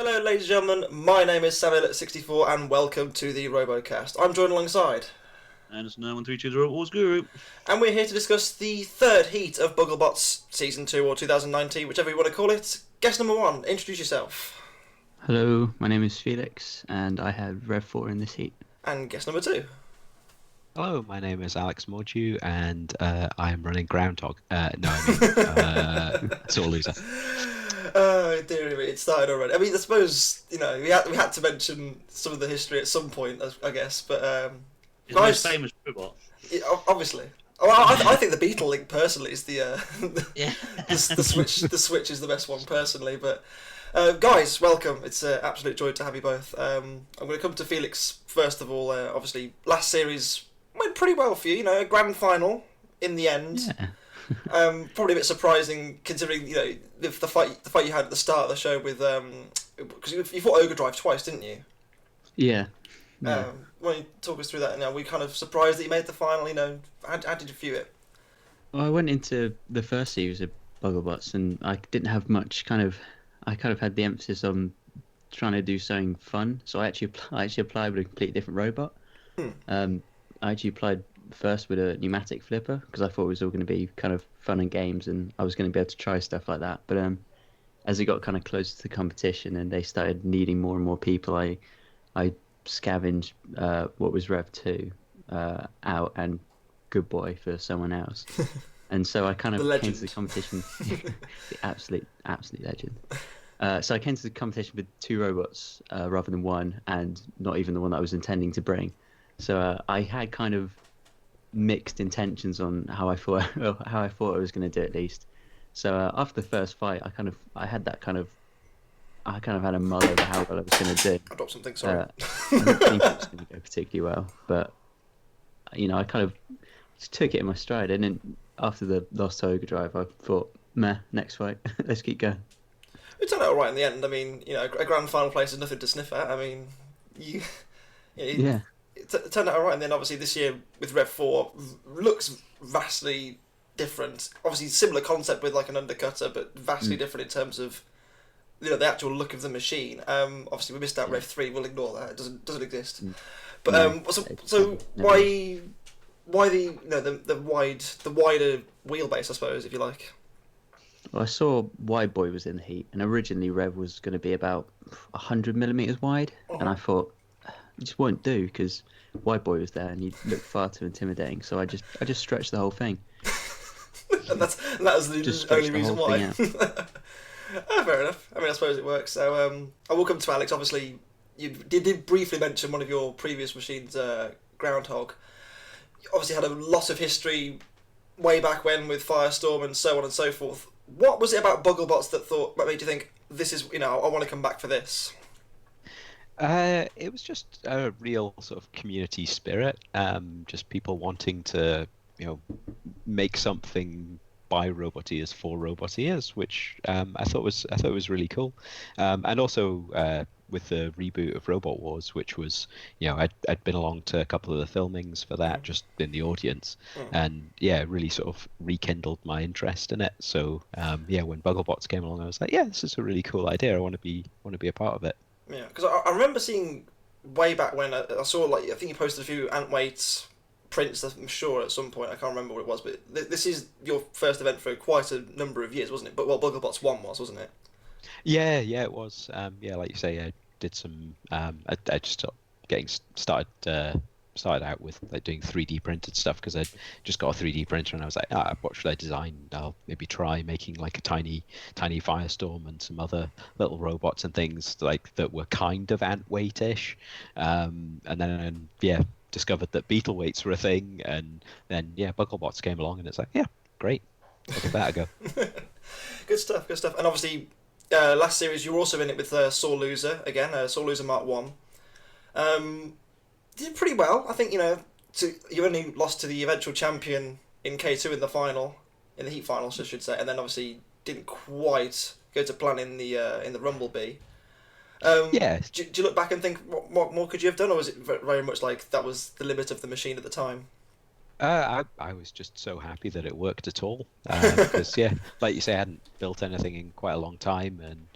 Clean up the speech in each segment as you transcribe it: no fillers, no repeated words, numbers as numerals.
Hello, ladies and gentlemen. My name is Samuel64, and welcome to the RoboCast. I'm joined alongside, And it's 9132 Wars Guru. and we're here to discuss the third Heat of Bugglebots Season 2 or 2019, whichever you want to call it. Guest number 1, introduce yourself. Hello, my name is Felix, and I had Rev 4 in this heat. And guest number 2. Hello, my name is Alex Mordue, and I am running Groundhog. Sore Loser. Oh, dear me, it started already. I mean, I suppose, we had to mention some of the history at some point, I guess, but... His most famous robot. Yeah, obviously. Oh, I think the Beetle link personally is the Yeah. the Switch is the best one personally. But guys, welcome. It's an absolute joy to have you both. I'm going to come to Felix first of all. Obviously, last series went pretty well for you. A grand final in the end. Yeah. Probably a bit surprising considering the fight you had at the start of the show with because you fought Ogre Drive twice, didn't you? Yeah. Why don't you talk us through that? Now, we kind of surprised that you made the final. How did you view it? Well, I went into the first series of Bugglebots, and I didn't have much I kind of had the emphasis on trying to do something fun. So I actually applied with a completely different robot. I actually applied first with a pneumatic flipper because I thought it was all going to be kind of fun and games, and I was going to be able to try stuff like that. But as it got kind of closer to the competition and they started needing more and more people, I scavenged what was Rev 2 out and Good Boy for someone else. And so I kind of came to the competition, the absolute legend. So I came to the competition with 2 robots rather than 1, and not even the one that I was intending to bring. So I had kind of mixed intentions on how I thought I was going to do, at least. So after the first fight, I had a mull over how well I was going to do. I dropped something, sorry. I didn't think it was going to go particularly well, but I kind of just took it in my stride. And then after the loss to Ogre Drive, I thought, meh, next fight, let's keep going. It turned out all right in the end. I mean, a grand final place is nothing to sniff at. I mean, Yeah. It turned out all right. And then obviously this year with Rev 4 looks vastly different. Obviously similar concept with like an undercutter, but vastly different in terms of the actual look of the machine. Obviously we missed out Rev 3. We'll ignore that. It doesn't exist. But so why the wider wheelbase, I suppose, if you like. Well, I saw Wide Boy was in the heat, and originally Rev was going to be about 100 millimeters wide, and I thought it just won't do because Wide Boy was there and he looked far too intimidating. So I just stretched the whole thing. and that was the only reason why. Fair enough. I mean, I suppose it works. So I will come to Alex. Obviously, you did briefly mention one of your previous machines, Groundhog. You obviously had a lot of history way back when with Firestorm and so on and so forth. What was it about Bugglebots that made you think this is, I want to come back for this? It was just a real sort of community spirit. Just people wanting to, make something by roboteers for roboteers, which I thought was really cool. And also with the reboot of Robot Wars, which was, I'd been along to a couple of the filmings for that, just in the audience, and really sort of rekindled my interest in it. So when Bugglebots came along, I was like, this is a really cool idea. I want to be a part of it. Yeah, because I remember seeing way back when I saw I think you posted a few Antwaits prints, I'm sure at some point. I can't remember what it was, but this is your first event for quite a number of years, wasn't it? But Bugglebots 1 was, wasn't it? Yeah, it was. Like you say, I did some. I just started out with doing 3D printed stuff because I just got a 3D printer and I was like, what should I design? I'll maybe try making like a tiny Firestorm and some other little robots and things that were kind of ant weight-ish. And then discovered that beetle weights were a thing, and then Bugglebots came along and it's like, great, I'll give that a go. Good stuff. And obviously last series you were also in it with Sore Loser again, Sore Loser Mark 1. Did pretty well, I think. You only lost to the eventual champion in K2 in the heat finals, I should say, and then obviously didn't quite go to plan in the Rumblebee. Do you look back and think what more could you have done, or was it very much like that was the limit of the machine at the time? I was just so happy that it worked at all because like you say, I hadn't built anything in quite a long time, and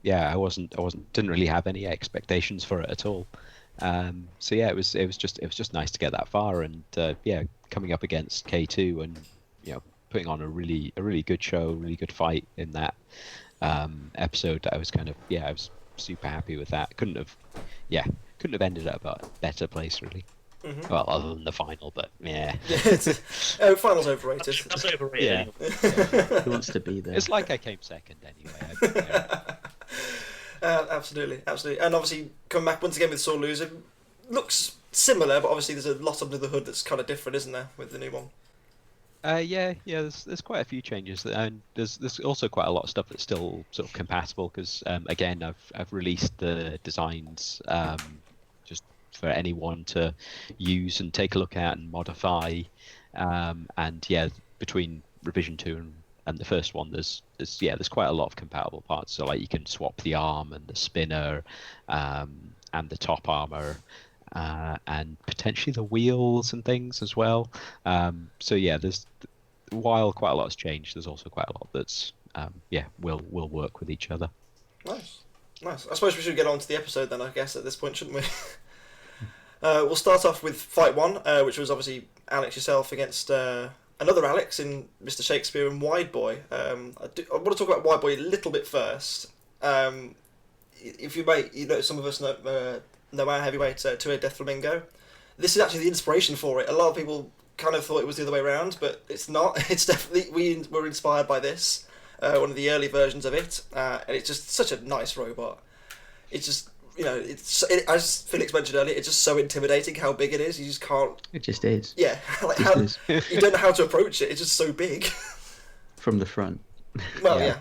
yeah, I didn't really have any expectations for it at all. So yeah, it was just nice to get that far, and yeah, coming up against K2 and putting on a really good show, really good fight in that episode. I was I was super happy with that. Couldn't have ended up a better place really. Mm-hmm. Well, other than the final, but yeah. Final's overrated. That's overrated. Yeah. Who wants to be there? It's like I came second anyway. Absolutely. And obviously, coming back once again with Sore Loser, looks similar, but obviously there's a lot under the hood that's kind of different, isn't there, with the new one? Yeah. There's quite a few changes, and there's also quite a lot of stuff that's still sort of compatible because again, I've released the designs just for anyone to use and take a look at and modify, and yeah, between revision 2 and the first one, there's quite a lot of compatible parts. So like you can swap the arm and the spinner, and the top armor, and potentially the wheels and things as well. So yeah, while quite a lot has changed, there's also quite a lot that's will work with each other. Nice. I suppose we should get on to the episode then, I guess, at this point, shouldn't we? We'll start off with Fight 1, which was obviously Alex yourself against another Alex in Mr. Shakespeare and Wide Boy. I want to talk about Wide Boy a little bit first. If you may, some of us know our heavyweight, Tuer de Flamingo. This is actually the inspiration for it. A lot of people kind of thought it was the other way around, but it's not. It's definitely, we were inspired by this, one of the early versions of it, and it's just such a nice robot. It's just, as Felix mentioned earlier, it's just so intimidating how big it is. You just can't. It just is. Yeah, like you don't know how to approach it. It's just so big. From the front. Well, yeah.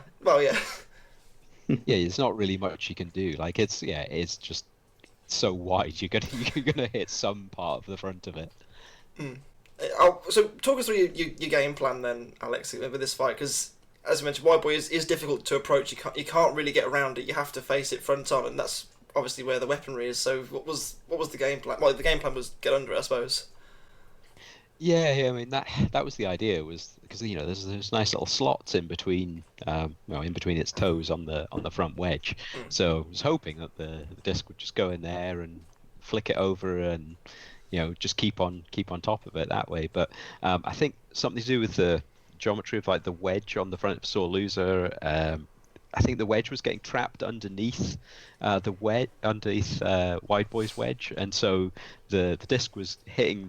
Yeah, there's not really much you can do. Like it's just so wide. You're gonna hit some part of the front of it. So talk us through your game plan then, Alex, with this fight, because as you mentioned, Wide Boy is difficult to approach. You can't really get around it. You have to face it front on, and that's obviously where the weaponry is. So what was the game plan? Well, the game plan was get under it, I suppose. Yeah. I mean that was the idea, was because there's nice little slots in between, in between its toes on the front wedge. So I was hoping that the disc would just go in there and flick it over and just keep on top of it that way. But I think something to do with the geometry of like the wedge on the front of Sore Loser. I think the wedge was getting trapped underneath Wide Boy's wedge, and so the disc was hitting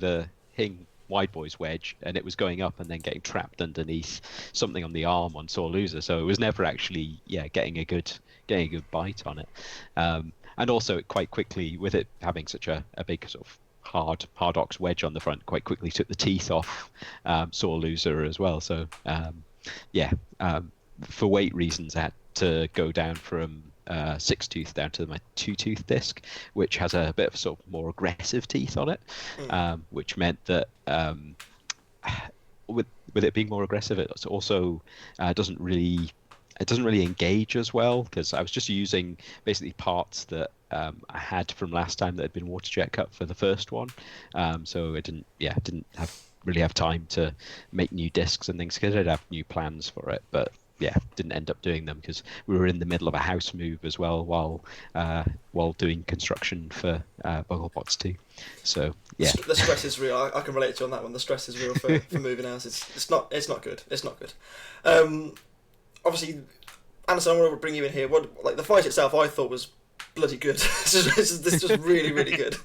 Wide Boy's wedge, and it was going up and then getting trapped underneath something on the arm on Sore Loser. So it was never actually getting a good bite on it. And also quite quickly, with it having such a big sort of hard ox wedge on the front, quite quickly took the teeth off Sore Loser as well. So for weight reasons, I had to go down from 6-tooth down to my 2-tooth disc, which has a bit of sort of more aggressive teeth on it, which meant that with it being more aggressive, it also doesn't really engage as well, because I was just using basically parts that I had from last time that had been water jet cut for the first one, so it didn't really have time to make new discs and things, because I'd have new plans for it, but didn't end up doing them because we were in the middle of a house move as well while doing construction for Bugglebots 2. So the stress is real. I can relate to you on that one. The stress is real for moving house. It's not good. Obviously, Anderson, I want to bring you in here. The fight itself, I thought was bloody good. This is just really, really good.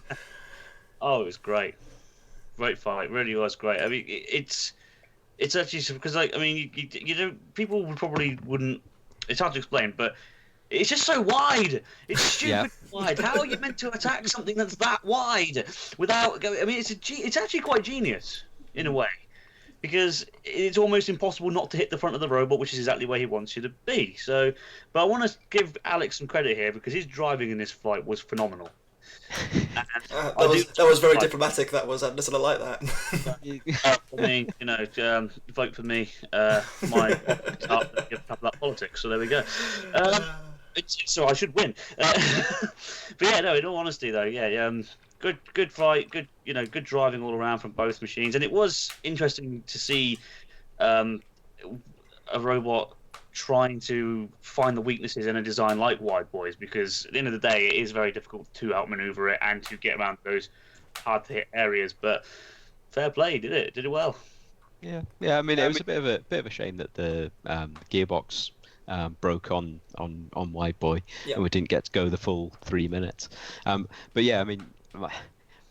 Oh, it was great. Great fight. Really was great. I mean, it's actually because you don't, people probably wouldn't. It's hard to explain, but it's just so wide. It's stupid wide. How are you meant to attack something that's that wide without going? I mean, it's actually quite genius in a way, because it's almost impossible not to hit the front of the robot, which is exactly where he wants you to be. So, but I want to give Alex some credit here, because his driving in this fight was phenomenal. That was very diplomatic. That was Anderson. I like that. For me, vote for me. My that politics. So there we go. So I should win. But no. In all honesty, though, good fight. Good driving all around from both machines, and it was interesting to see a robot trying to find the weaknesses in a design like Wide Boys, because at the end of the day, it is very difficult to outmaneuver it and to get around those hard to hit areas. But fair play, did it well. Yeah, yeah. I mean, it was a bit of a shame that the gearbox broke on Wide Boy, and we didn't get to go the full 3 minutes. But yeah, I mean,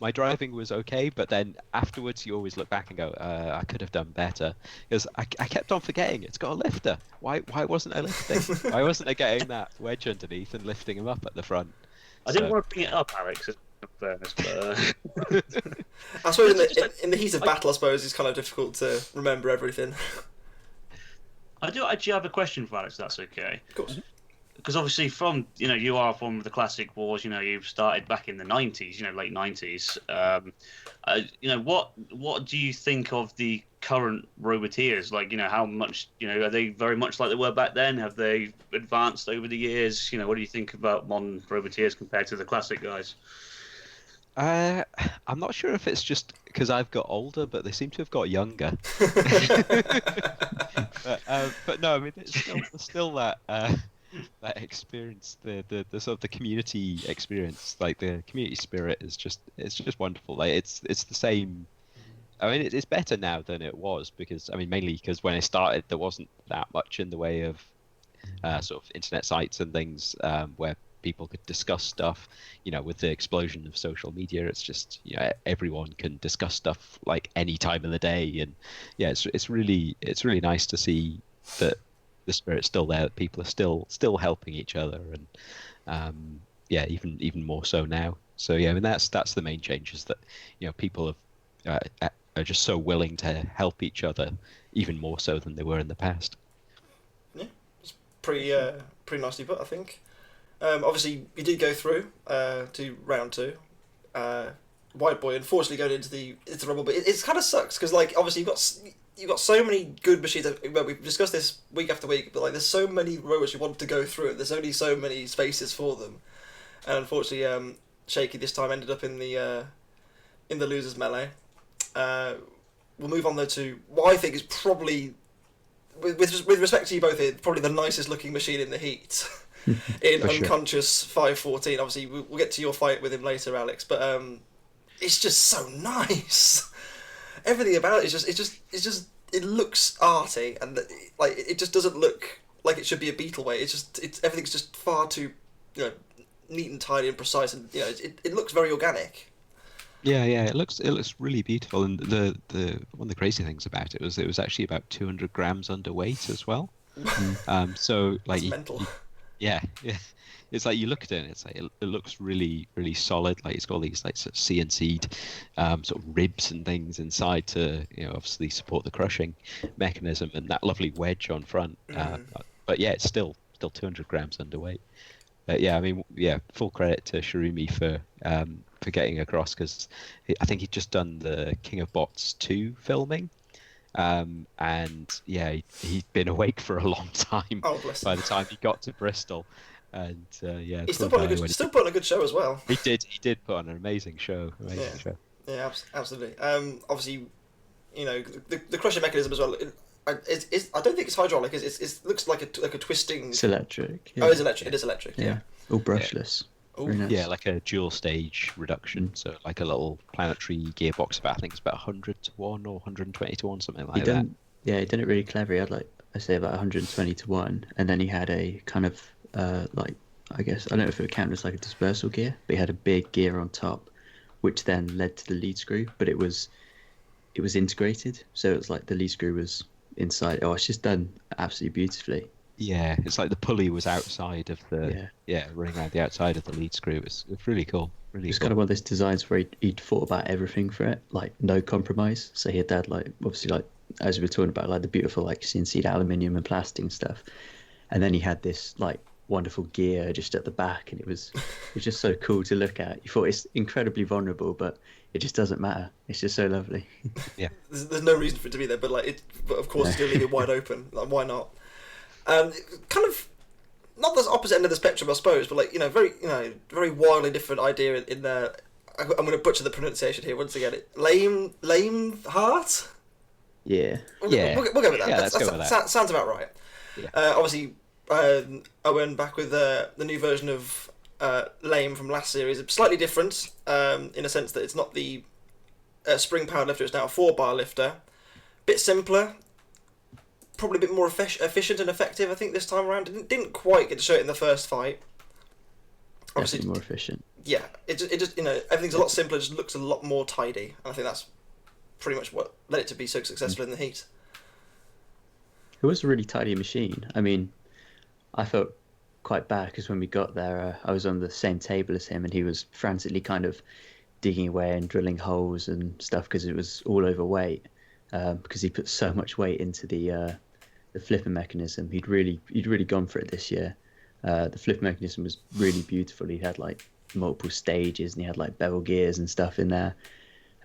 my driving was okay, but then afterwards you always look back and go, I could have done better, because I kept on forgetting it's got a lifter. Why wasn't I lifting? Why wasn't I getting that wedge underneath and lifting him up at the front? I didn't want to bring it up, Alex. In fairness, but I suppose in the heat of battle, I suppose it's kind of difficult to remember everything. I do actually have a question for Alex. If that's okay. Of course. Because obviously, you are from the classic wars. You've started back in the '90s. Late '90s. What do you think of the current Roboteers? Like, how much? Are they very much like they were back then? Have they advanced over the years? What do you think about modern Roboteers compared to the classic guys? I'm not sure if it's just because I've got older, but they seem to have got younger. But no, I mean, it's still that experience, the sort of the community experience, like the community spirit is just wonderful. Like it's the same. I mean, it's better now than it was, because mainly because when I started there wasn't that much in the way of sort of internet sites and things where people could discuss stuff. With the explosion of social media, it's just everyone can discuss stuff like any time of the day, and yeah, it's really nice to see that the spirit's still there, that people are still helping each other, and even more so now. So yeah, I mean that's the main change, is that people are just so willing to help each other, even more so than they were in the past. Yeah, it's pretty nicely put, I think. Obviously, you did go through to round 2. White Boy, unfortunately, going into the Rumble, but it kind of sucks because, like, obviously you've got so many good machines. Well, we've discussed this week after week, but like, there's so many robots you want to go through. There's only so many spaces for them, and unfortunately, Shaky this time ended up in the losers melee. We'll move on though to what I think is probably, with respect to you both here, probably the nicest looking machine in the heat. In For Unconscious 514. Obviously, we'll get to your fight with him later, Alex. But it's just so nice. Everything about it is it looks arty, and like it just doesn't look like it should be a Beetle way. Everything's just far too neat and tidy and precise, and it looks very organic. Yeah, it looks really beautiful, and the one of the crazy things about it was actually about 200 grams underweight as well. So like that's mental. Yeah. It's like you look at it and it's like it looks really, really solid. Like it's got all these like sort of CNC'd sort of ribs and things inside to obviously support the crushing mechanism, and that lovely wedge on front. But yeah, it's still 200 grams underweight. But yeah, I mean, full credit to Shirumi for getting across, because I think he'd just done the King of Bots 2 filming. And yeah, he'd been awake for a long time by the time he got to Bristol, and he's still putting a good show as well. He did put on an amazing show. Yeah, absolutely. Obviously, the crushing mechanism as well. I don't think it's hydraulic. It looks like a twisting. It's electric. Yeah. Oh, it's electric. It is electric. Yeah. All brushless. Nice. Yeah, like a dual stage reduction, so like a little planetary gearbox. I think it's about 100 to 1 or 120 to 1, something like that. Yeah, he did it really clever. He had I say about 120 to 1, and then he had a kind of I guess I don't know if it would count as like a dispersal gear, but he had a big gear on top, which then led to the lead screw. But it was integrated, so it was like the lead screw was inside. Oh, it's just done absolutely beautifully. Yeah, it's like the pulley was outside of the running around the outside of the lead screw. It's really cool. It's kind of one of those designs where he'd thought about everything for it, like no compromise. So he had that, like, obviously, like as we were talking about, like the beautiful like CNC'd aluminium and plastic and stuff, and then he had this like wonderful gear just at the back, and it was just so cool to look at. You thought it's incredibly vulnerable, but it just doesn't matter. It's just so lovely. Yeah, there's no reason for it to be there, but of course, still leave it wide open. Like, why not? Kind of not the opposite end of the spectrum, I suppose, but like very wildly different idea in there. I'm going to butcher the pronunciation here once again. Leim Thart. Yeah. We'll go with that. Yeah, let's go with that. Sounds about right. Yeah. Obviously, Owen back with the new version of Leim from last series. It's slightly different in a sense that it's not the spring powered lifter, it's now a 4-bar lifter. Bit simpler, probably a bit more efficient and effective, I think, this time around. Didn't quite get to show it in the first fight. Obviously, more efficient. Yeah, it just everything's a lot simpler, just looks a lot more tidy. And I think that's pretty much what led it to be so successful in the heat. It was a really tidy machine. I mean, I felt quite bad because when we got there, I was on the same table as him, and he was frantically kind of digging away and drilling holes and stuff because it was all overweight. Because he put so much weight into the flipper mechanism. He'd really gone for it this year. The flip mechanism was really beautiful. He had like multiple stages and he had like bevel gears and stuff in there.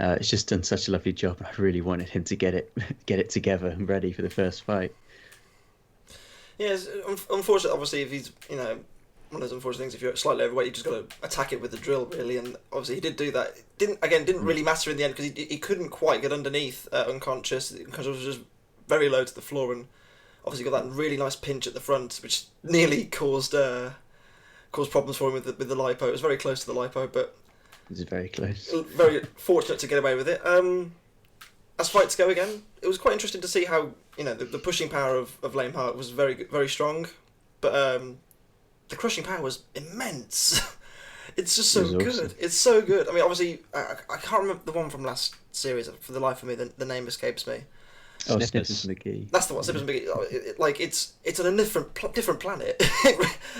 It's just done such a lovely job. I really wanted him to get it together and ready for the first fight. Yeah, it's unfortunate. Obviously, if he's one of those unfortunate things. If you're slightly overweight, you just got to attack it with the drill, really. And obviously, he did do that. Didn't really matter in the end because he couldn't quite get underneath unconscious. Unconscious was just very low to the floor, and obviously got that really nice pinch at the front, which nearly caused problems for him with the lipo. It was very close to the lipo, but it was very close. Very fortunate to get away with it. As fights go again, it was quite interesting to see how the pushing power of Leim Thart was very strong, but the crushing power was immense. It's just so good. Awesome. It's so good. I mean, obviously, I can't remember the one from last series. For the life of me, the name escapes me. Oh, Snippers McGee. That's the one, Snippers McGee. It's on a different planet.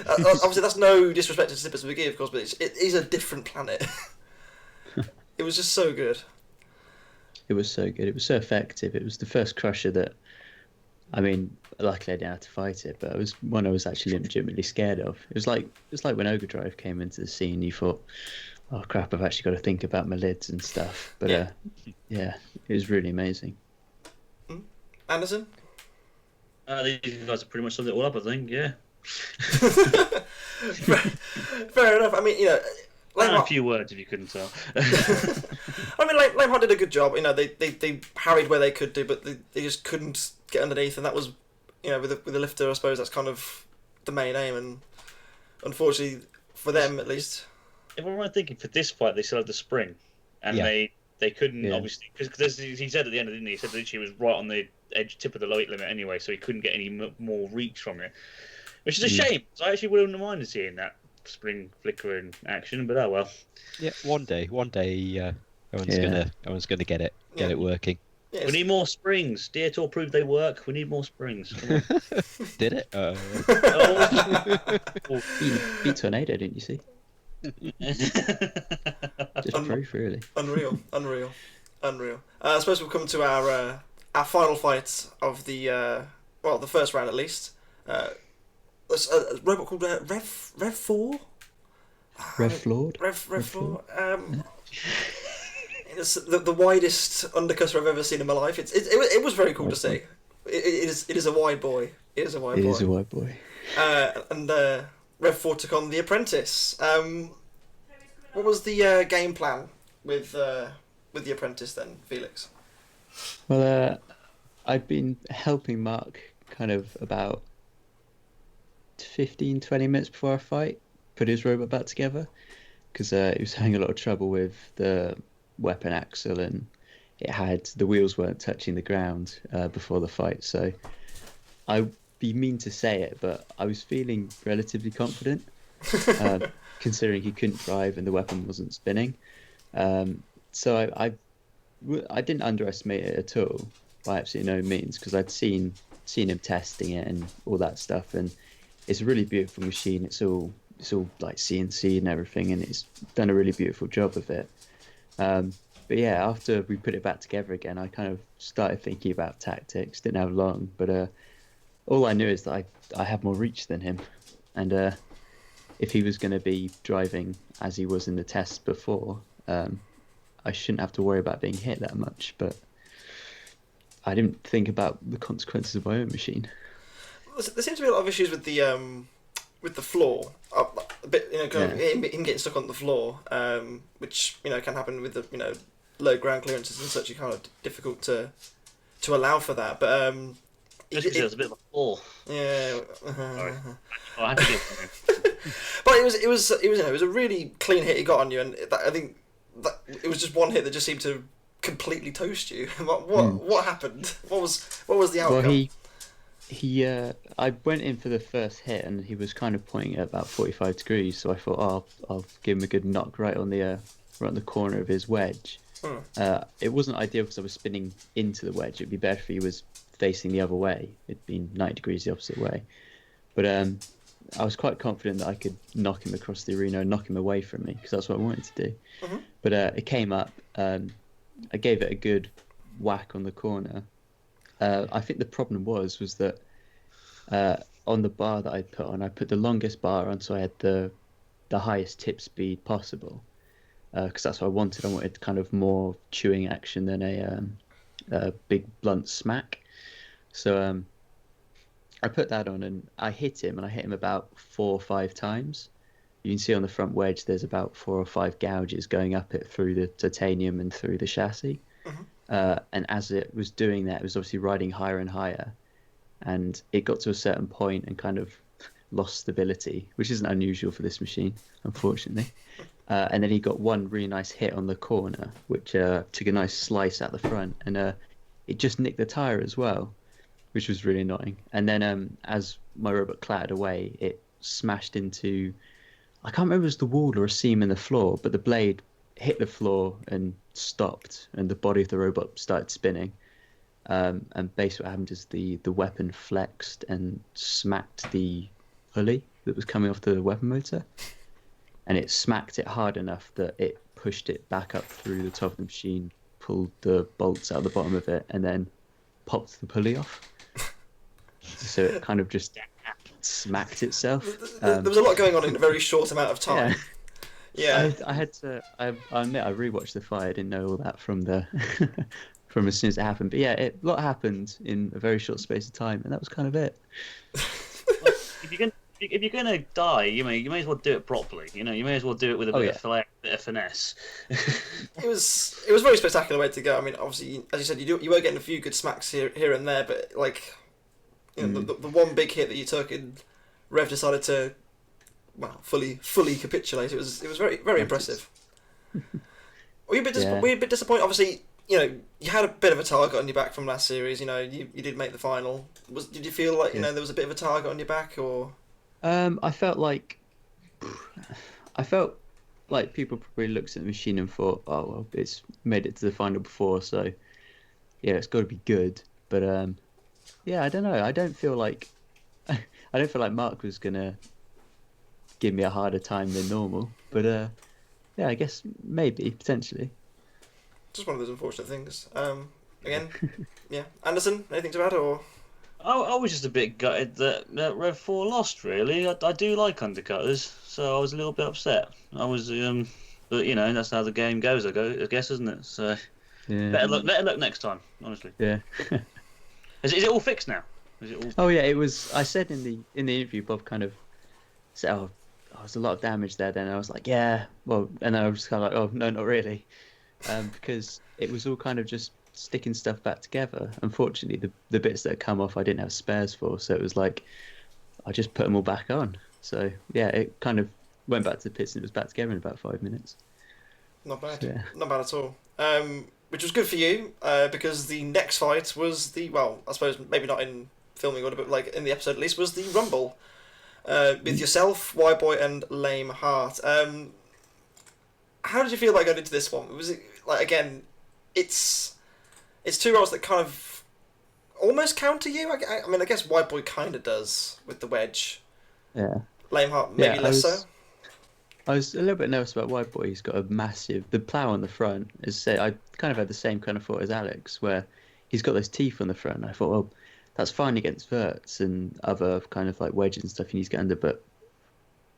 Obviously, that's no disrespect to Snippers McGee, of course, but it is a different planet. It was just so good. It was so good. It was so effective. It was the first crusher that, I mean, luckily I didn't have to fight it, but it was one I was actually legitimately scared of. It was like when Overdrive came into the scene, you thought, oh crap, I've actually got to think about my lids and stuff. But yeah, it was really amazing. Anderson? These guys have pretty much summed it all up, I think, yeah. Fair enough. I mean, a few words if you couldn't tell. I mean, Leim Thart did a good job. They harried where they could do, but they just couldn't get underneath, and that was, with the lifter, I suppose that's kind of the main aim, and unfortunately for them at least. If I'm right thinking, for this fight they still had the spring, and they couldn't obviously because he said at the end, didn't he? He said that she was right on the tip of the weight limit anyway, so he couldn't get any more reach from it, which is a shame. So I actually wouldn't have minded seeing that spring flicker in action, but oh well. Yeah, one day, Owen's gonna get it working. Yes. We need more springs. Dietor proved they work. We need more springs. Come on. Did it? Beat Tornado, didn't you see? Just proof, really. Unreal. I suppose we'll come to our final fight of the the first round at least. A robot called Rev 4. Rev Flawed. Rev 4. It's the widest undercutter I've ever seen in my life. It was very cool to see. It is a wide boy. It is a wide boy. And Rev 4 took on the Apprentice. What was the game plan with the Apprentice then, Felix? Well, I'd been helping Mark kind of about 15-20 minutes before our fight, put his robot back together, because he was having a lot of trouble with the weapon axle, and the wheels weren't touching the ground before the fight. So I'd be mean to say it, but I was feeling relatively confident, considering he couldn't drive and the weapon wasn't spinning. So I didn't underestimate it at all, by absolutely no means, because I'd seen him testing it and all that stuff, and it's a really beautiful machine. It's all like CNC and everything, and it's done a really beautiful job of it. But yeah, after we put it back together again, I kind of started thinking about tactics. Didn't have long, but all I knew is that I had more reach than him, and if he was going to be driving as he was in the tests before, I shouldn't have to worry about being hit that much. But I didn't think about the consequences of my own machine. There seems to be a lot of issues with the floor. A bit, him getting stuck on the floor, which can happen with the low ground clearances and such. It's kind of difficult to allow for that. But Just because it was a bit of a fall. Yeah. Sorry. Oh, I had to give him. But it was a really clean hit he got on you, and I think that it was just one hit that just seemed to completely toast you. What happened? What was the outcome? Well, I went in for the first hit, and he was kind of pointing at about 45 degrees. So I thought, I'll give him a good knock right on the corner of his wedge. It wasn't ideal because I was spinning into the wedge. It'd be better if he was facing the other way. It'd been 90 degrees the opposite way. But I was quite confident that I could knock him across the arena and knock him away from me because that's what I wanted to do. Mm-hmm. But it came up. I gave it a good whack on the corner. I think the problem was that on the bar that I put on, I put the longest bar on so I had the highest tip speed possible because that's what I wanted. I wanted kind of more chewing action than a big blunt smack. So I put that on and I hit him about 4 or 5 times. You can see on the front wedge there's about 4 or 5 gouges going up it through the titanium and through the chassis. Mm-hmm. And as it was doing that, it was obviously riding higher and higher. And it got to a certain point and kind of lost stability, which isn't unusual for this machine, unfortunately. And then he got one really nice hit on the corner, which took a nice slice out the front. And it just nicked the tyre as well, which was really annoying. And then as my robot clattered away, it smashed into... I can't remember if it was the wall or a seam in the floor, but the blade hit the floor and stopped, and the body of the robot started spinning. And basically what happened is the weapon flexed and smacked the pulley that was coming off the weapon motor. And it smacked it hard enough that it pushed it back up through the top of the machine, pulled the bolts out the bottom of it, and then popped the pulley off. So it kind of just smacked itself. There was a lot going on in a very short amount of time. Yeah. I had to. I admit I rewatched the fight. I didn't know all that from the from as soon as it happened. But yeah, a lot happened in a very short space of time, and that was kind of it. Well, if you're gonna die, you may as well do it properly. You may as well do it with a bit of finesse. It was a very spectacular way to go. I mean, obviously, as you said, you were getting a few good smacks here and there, but like, you know, the one big hit that you took, and Rev decided to, well, fully capitulate. It was very impressive. Were you a bit disappointed? Obviously, you know, you had a bit of a target on your back from last series. You know, you did make the final. Did you feel like there was a bit of a target on your back, or? I felt like people probably looked at the machine and thought, oh well, it's made it to the final before, so yeah, it's got to be good. But I don't know. I don't feel like Mark was gonna give me a harder time than normal. But yeah, I guess maybe potentially. Just one of those unfortunate things. Again, yeah. Anderson, anything to add or? I was just a bit gutted that Rev 4 lost, really. I do like undercutters, so I was a little bit upset. I was, but you know, that's how the game goes, I guess, isn't it? So, yeah. Better luck next time, honestly. Yeah. Is it all fixed now? Oh yeah, it was. I said in the interview, Bob kind of said, "Oh, there's a lot of damage there." Then I was like, "Yeah, well," and then I was just kind of like, "Oh no, not really," because it was all kind of just sticking stuff back together. Unfortunately, the bits that come off I didn't have spares for, so it was like I just put them all back on. So yeah, it kind of went back to the pits and it was back together in about 5 minutes. Not bad. So, yeah. Not bad at all. Which was good for you because the next fight was I suppose maybe not in filming order, but like in the episode at least, was the Rumble with yourself, Y-Boy, and Leim Thart. How did you feel about going into this one? Was it like, again, it's two roles that kind of almost counter you. I mean, I guess Y-Boy kind of does with the wedge. Yeah. Leim Thart maybe less so. I was a little bit nervous about Y-Boy. He's got the plough on the front. As I said, I kind of had the same kind of thought as Alex, where he's got those teeth on the front. And I thought, well, that's fine against verts and other kind of like wedges and stuff you need to get under, but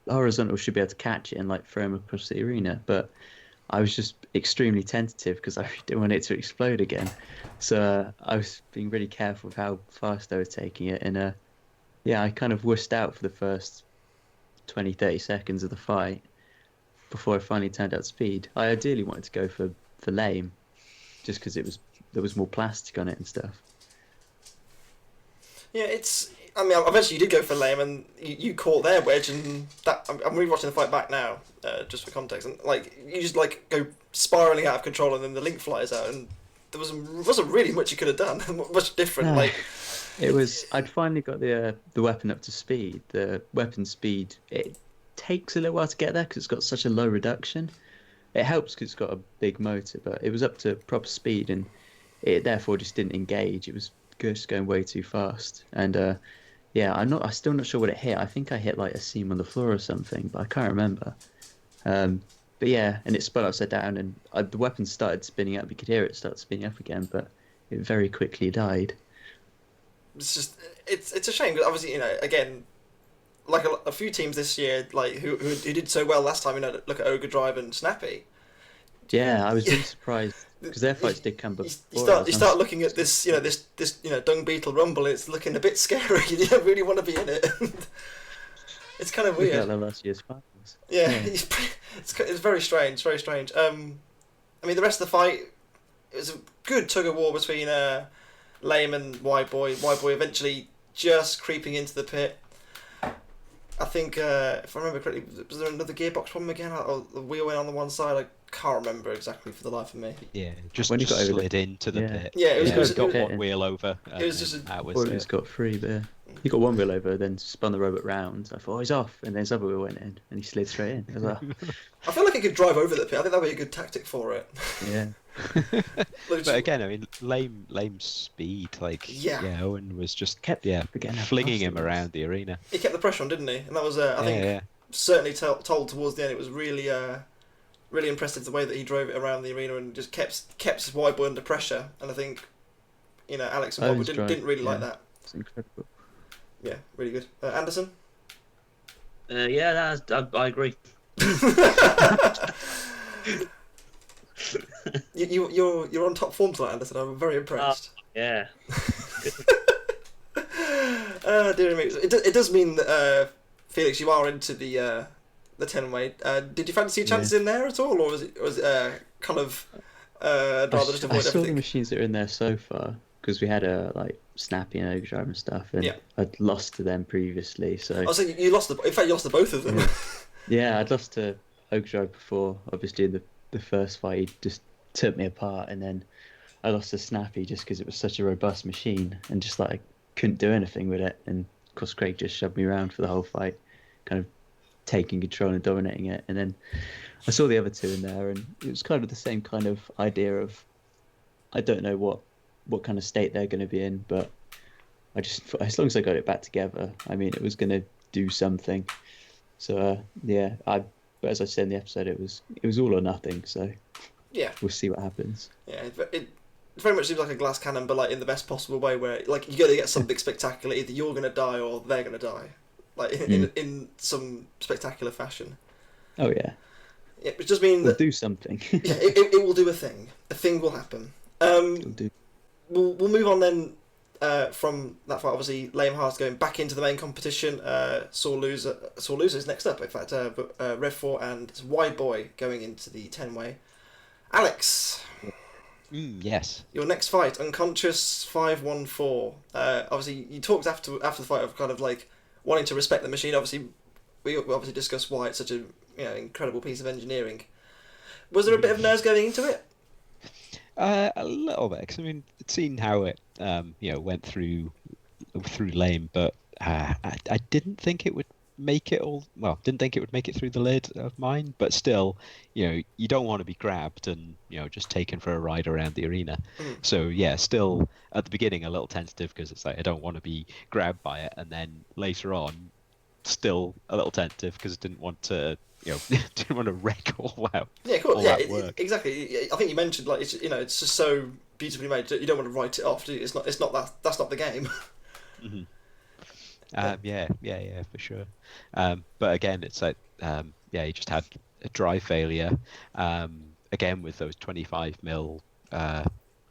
horizontal should be able to catch it and like throw him across the arena. But I was just extremely tentative because I didn't want it to explode again. So I was being really careful with how fast I was taking it. And I kind of wussed out for the first 20-30 seconds of the fight before I finally turned out speed. I ideally wanted to go for Leim just because there was more plastic on it and stuff. Yeah, it's. I mean, eventually you did go for Leim, and you caught their wedge, and that. I'm rewatching the fight back now, just for context, and like you just like go spiraling out of control, and then the link flies out, and there wasn't really much you could have done, much different. No. Like It was. I'd finally got the weapon up to speed. The weapon speed. It takes a little while to get there because it's got such a low reduction. It helps because it's got a big motor, but it was up to proper speed, and it therefore just didn't engage. It was just going way too fast, and yeah, I'm still not sure what it hit. I think I hit like a seam on the floor or something, but I can't remember. But yeah, and it spun upside down, and the weapon started spinning up. You could hear it start spinning up again, but it very quickly died. it's just it's a shame because obviously again, like a few teams this year like who did so well last time. Look at Ogre Drive and Snappy. Yeah, I was really surprised because their fights did come before. You start looking at this Dung Beetle Rumble. And it's looking a bit scary. You don't really want to be in it. It's kind of We weird. got the last year's finals. Yeah, it's very strange, very strange. I mean, the rest of the fight, it was a good tug of war between Leim and White Boy. White Boy eventually just creeping into the pit. I think, if I remember correctly, was there another gearbox problem again? Or the wheel went on the one side? I can't remember exactly for the life of me. Yeah, just When you got over slid into the pit. Yeah, it was got it- one wheel over. it was just Or he's got three, but he got one wheel over, then spun the robot round. I thought, oh, he's off, and then his other wheel went in, and he slid straight in. I was like, I feel like it could drive over the pit. I think that would be a good tactic for it. yeah. But again, I mean, Lame's speed, Yeah. Owen was just Kept getting how flinging fast him it was. around the arena. He kept the pressure on, didn't he? And that was, I think, Yeah. certainly told towards the end. It was really, really impressive the way that he drove it around the arena and just kept White Boy under pressure. And I think, Alex and White Boy didn't really like that. It's incredible. Yeah, really good. Anderson. Yeah, I agree. You're on top form tonight, Anderson. I'm very impressed. Yeah. Dear me, it does mean that Felix, you are into the 10-way. Did you fancy your chances in there at all, or was it kind of rather just I avoid saw the everything? machines that are in there so far because we had like Snappy and Ogre Drive and stuff, and Yeah. I'd lost to them previously. So I was saying you lost in fact, you lost to both of them. yeah, I'd lost to Ogre Drive before. Obviously, in the first fight, he just took me apart, and then I lost to Snappy just because it was such a robust machine, and just like I couldn't do anything with it. And of course, Craig just shoved me around for the whole fight, kind of taking control and dominating it. And then I saw the other two in there, and it was kind of the same kind of idea of I don't know what kind of state they're going to be in, but I just as long as I got it back together, I mean, it was going to do something. So yeah, but as I said in the episode, it was all or nothing. So Yeah. we'll see what happens. Yeah, it very much seems like a glass cannon, but like in the best possible way, where like you got to get something spectacular. Either you're gonna die or they're gonna die, like in some spectacular fashion. Oh yeah, Yeah, it just means we'll that do something. yeah, it will do a thing. A thing will happen. We'll do. We'll move on then from that fight. Obviously, Leim Thart going back into the main competition. Sore Loser's next up. In fact, Rev 4 and Wide Boy going into the 10-way. Alex, Yes. your next fight, Unconscious 514. Obviously, you talked after the fight of kind of like wanting to respect the machine. Obviously, we obviously discussed why it's such a incredible piece of engineering. Was there a bit of nerves going into it? A little bit, 'cause I mean, I'd seen how it, went through Lame, but I didn't think it would make it all. Well, didn't think it would make it through the lid of mine, but still, you don't want to be grabbed and just taken for a ride around the arena. So yeah, still at the beginning a little tentative because it's like I don't want to be grabbed by it, and then later on, still a little tentative because I didn't want to. Didn't want to wreck all out. Yeah, cool. all Yeah, that work. Exactly. I think you mentioned like it's just so beautifully made. You don't want to write it off. Do you? It's not that. That's not the game. Mm-hmm. Yeah, for sure. But again, it's like, you just had a drive failure. Again with those 25mm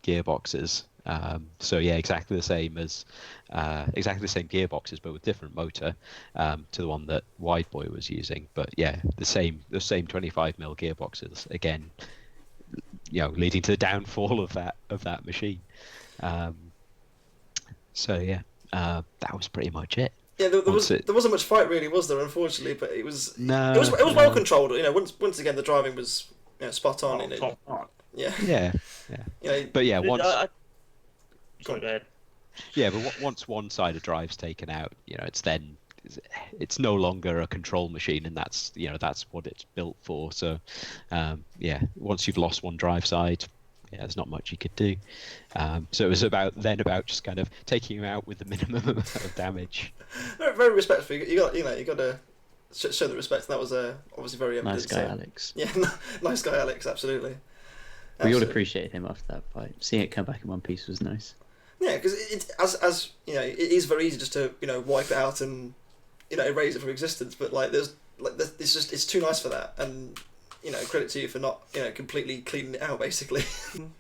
gearboxes. So yeah, exactly the same gearboxes, but with different motor to the one that Wide Boy was using. But yeah, the same 25mm gearboxes again. Leading to the downfall of that machine. So yeah. that was pretty much it. Yeah, there wasn't much fight really, was there? Unfortunately, but it was well controlled. Once again the driving was spot on. Top part. Yeah. But yeah, once. Sorry, go ahead. Yeah, but once one side of drive's taken out, it's no longer a control machine, and that's what it's built for. So, once you've lost one drive side, there's not much you could do. So it was about just kind of taking him out with the minimum of damage. Very respectful. You got to show the respect. That was obviously very evident. Nice guy, Alex. Yeah, nice guy, Alex. Absolutely. We all appreciated him after that fight. Seeing it come back in one piece was nice. Yeah, because as it is very easy just to wipe it out and erase it from existence. But it's too nice for that, and credit to you for not completely cleaning it out. Basically,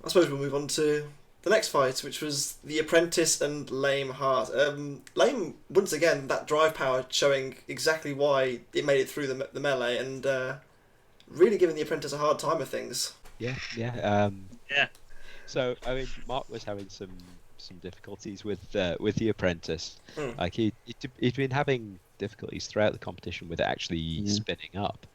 I suppose we'll move on to the next fight, which was the Apprentice and Leim Thart. Leim, once again, that drive power showing exactly why it made it through the melee, and really giving the Apprentice a hard time of things. Yeah. So I mean, Mark was having some difficulties with the Apprentice. Like he'd been having difficulties throughout the competition with it actually spinning up.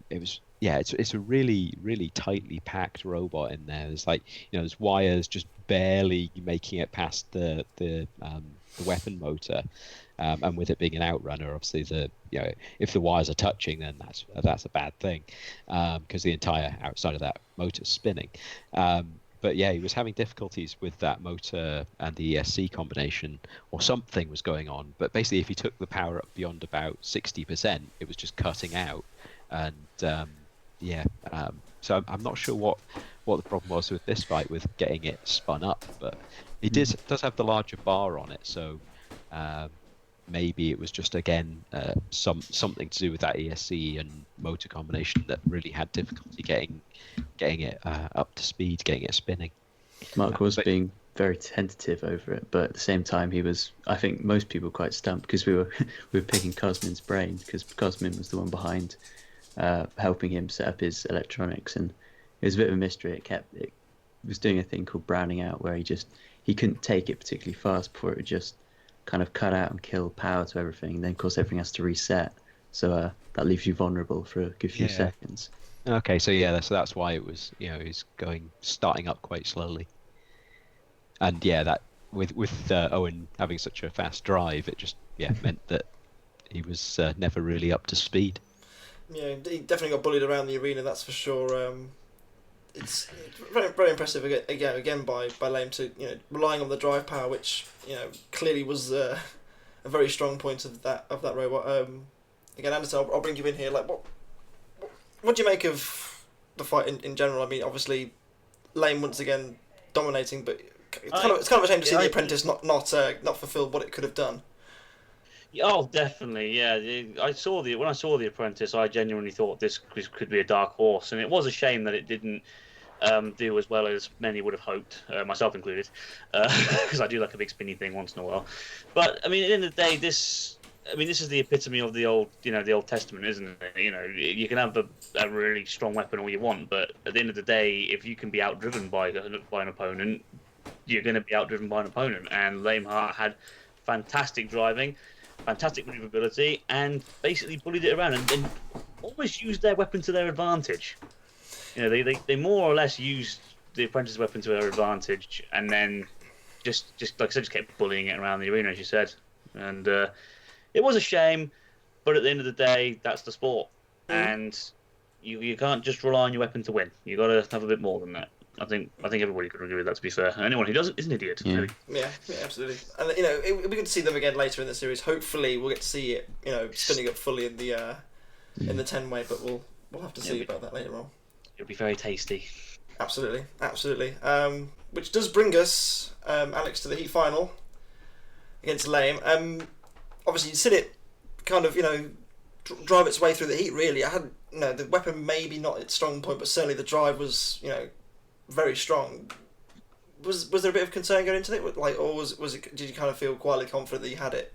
It's a really, really tightly packed robot in there. There's there's wires just barely making it past the weapon motor, and with it being an outrunner, obviously if the wires are touching, then that's a bad thing, because the entire outside of that motor's spinning. But yeah, he was having difficulties with that motor and the ESC combination, or something was going on. But basically, if he took the power up beyond about 60%, it was just cutting out. And so I'm not sure what the problem was with this fight with getting it spun up. But it does have the larger bar on it, so maybe it was just again something to do with that ESC and motor combination that really had difficulty getting it up to speed, getting it spinning. Mark was being very tentative over it, but at the same time he was, I think most people, quite stumped, because we were picking Cosmin's brain, because Cosmin was the one behind helping him set up his electronics, and it was a bit of a mystery. It was doing a thing called browning out, where he couldn't take it particularly fast before it would just kind of cut out and kill power to everything. Then of course everything has to reset, so that leaves you vulnerable for a good few seconds. Okay, so that's why it was starting up quite slowly. And that with Owen having such a fast drive, it just meant that he was never really up to speed. Yeah, he definitely got bullied around the arena, that's for sure. It's very, very impressive again by Leim to relying on the drive power, which clearly was a very strong point of that robot. Again, Anderson, I'll bring you in here. Like, what do you make of the fight in general? I mean, obviously, Leim once again dominating, but it's kind of a shame to see the Apprentice not fulfil what it could have done. Oh, definitely, yeah. When I saw the Apprentice, I genuinely thought this could be a dark horse, and it was a shame that it didn't do as well as many would have hoped, myself included, because I do like a big spinny thing once in a while. But I mean, at the end of the day, this is the epitome of the Old Testament, isn't it? You can have a really strong weapon all you want, but at the end of the day, if you can be outdriven by an opponent, you're going to be outdriven by an opponent. And Leim Thart had fantastic driving, fantastic maneuverability, and basically bullied it around and almost used their weapon to their advantage. They more or less used the Apprentice's weapon to their advantage, and then just like I said, just kept bullying it around the arena, as you said. And it was a shame, but at the end of the day, that's the sport, and you can't just rely on your weapon to win. You got to have a bit more than that. I think everybody could agree with that, to be fair. Anyone who doesn't is an idiot. Yeah, really. Yeah, absolutely. And it'll be good to see them again later in the series. Hopefully, we'll get to see it, spinning up fully in the 10-way. But we'll have to see about that later on. It'll be very tasty. Absolutely. Which does bring us, Alex, to the Heat final against Leim. Obviously, you'd seen it kind of, drive its way through the heat. Really, I had, the weapon maybe not its strong point, but certainly the drive was, very strong. Was there a bit of concern going into it, or was it? Did you kind of feel quietly confident that you had it?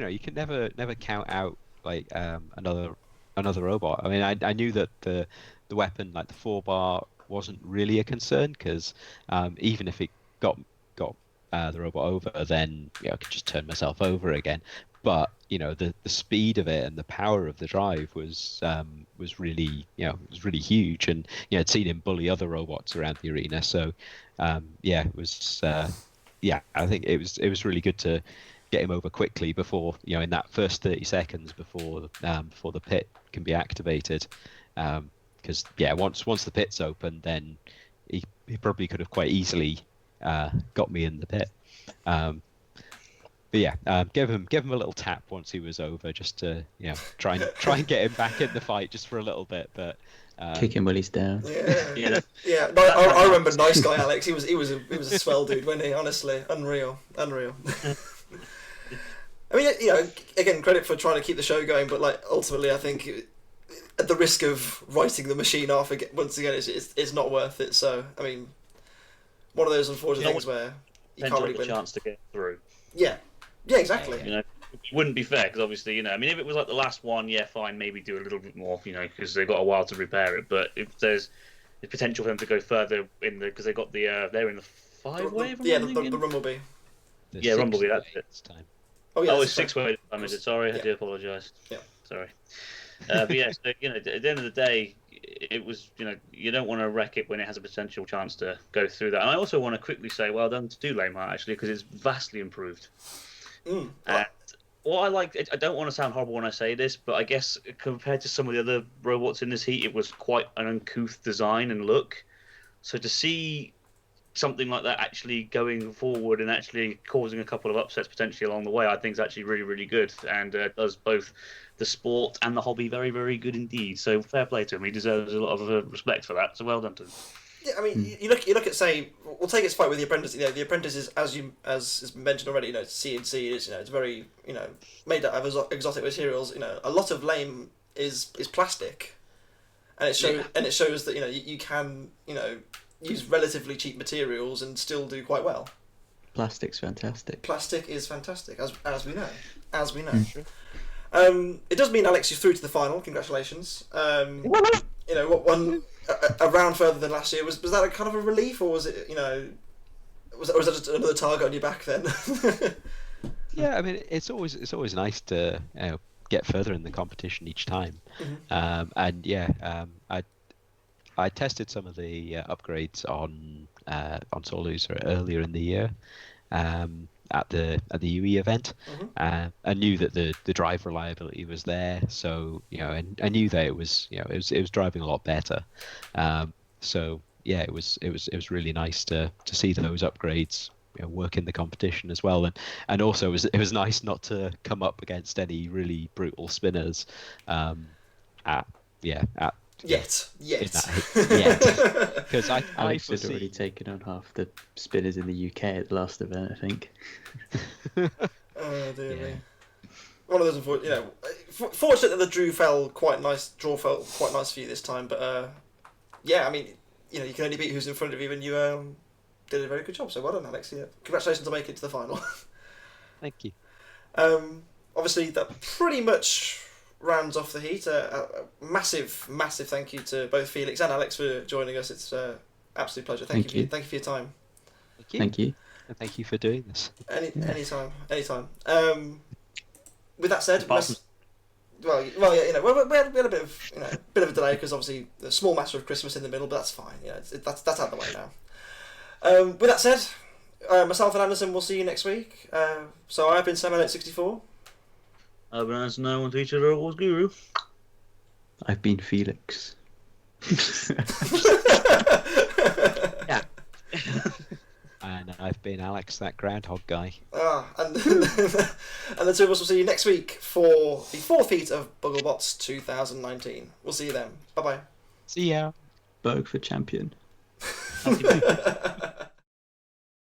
You can never count out another robot. I mean, I knew that the weapon, like the 4-bar wasn't really a concern because even if it got the robot over, then I could just turn myself over again. But the speed of it and the power of the drive was really was really huge, and I'd seen him bully other robots around the arena. So it was I think it was really good to get him over quickly before in that first 30 seconds before the pit can be activated. Because once the pit's open, then he probably could have quite easily got me in the pit. Give him a little tap once he was over, just to try and get him back in the fight just for a little bit. But kick him while he's down. Yeah. No, I remember Nice Guy Alex. He was a swell dude, wasn't he? Honestly, unreal. I mean, again, credit for trying to keep the show going, but like ultimately, I think at the risk of writing the machine off again, once again, it's not worth it. So I mean, one of those unfortunate things where you can't really win. Chance to get through. Yeah, exactly. It wouldn't be fair because obviously, I mean, if it was like the last one, fine, maybe do a little bit more, because they've got a while to repair it. But if there's the potential for them to go further because they got they're in the 5-way. The Rumblebee. Rumblebee. That's it. This time. Oh yeah, it's 6-way. Is it? Sorry, I do apologise. Yeah. Sorry. But so, at the end of the day, it was, you don't want to wreck it when it has a potential chance to go through that. And I also want to quickly say well done to Leim Thart, actually, because it's vastly improved. And what I like, I don't want to sound horrible when I say this, but I guess compared to some of the other robots in this heat, it was quite an uncouth design and look. So to see something like that actually going forward and actually causing a couple of upsets potentially along the way, I think is actually really, really good, and does both the sport and the hobby very, very good indeed. So fair play to him. He deserves a lot of respect for that. So well done to him. Yeah, I mean, you look at say, we'll take its fight with the Apprentice. The Apprentice is as is mentioned already. It's CNC. It's very made out of exotic materials. A lot of Leim is plastic, and it shows that you can use relatively cheap materials and still do quite well. Plastic's fantastic. Plastic is fantastic, as we know. It does mean Alex, you're through to the final. Congratulations. What one a round further than last year was that a kind of a relief, or was it was that just another target on your back then? Yeah, I mean it's always nice to get further in the competition each time. I tested some of the upgrades on Soul Loser earlier in the year at the UE event. I knew that the drive reliability was there, so I knew that it was it was driving a lot better. It was really nice to see those upgrades work in the competition as well, and also it was nice not to come up against any really brutal spinners Yet. Because Alex had already taken on half the spinners in the UK at the last event, I think. Oh dear me. One of those unfortunate. Fortunate that the draw felt quite nice for you this time, but I mean, you can only beat who's in front of you, and you did a very good job. So well done, Alex. Yeah, congratulations on making it to the final. Thank you. Obviously, that pretty much rounds off the heat. A massive thank you to both Felix and Alex for joining us. It's an absolute pleasure. Thank you for your time. Thank you. And thank you for doing this. Anytime. With that said, we had a bit of a delay because obviously the small matter of Christmas in the middle, but that's fine. That's out of the way now. With that said, myself and Anderson will see you next week. So I've been Sam864. I've been Anderson. I want to teach a robot's guru. I've been Felix. Yeah. And I've been Alex, that groundhog guy. And the two of us will see you next week for the 4th Heat of Bugglebots 2019. We'll see you then. Bye bye. See ya. Berg for champion.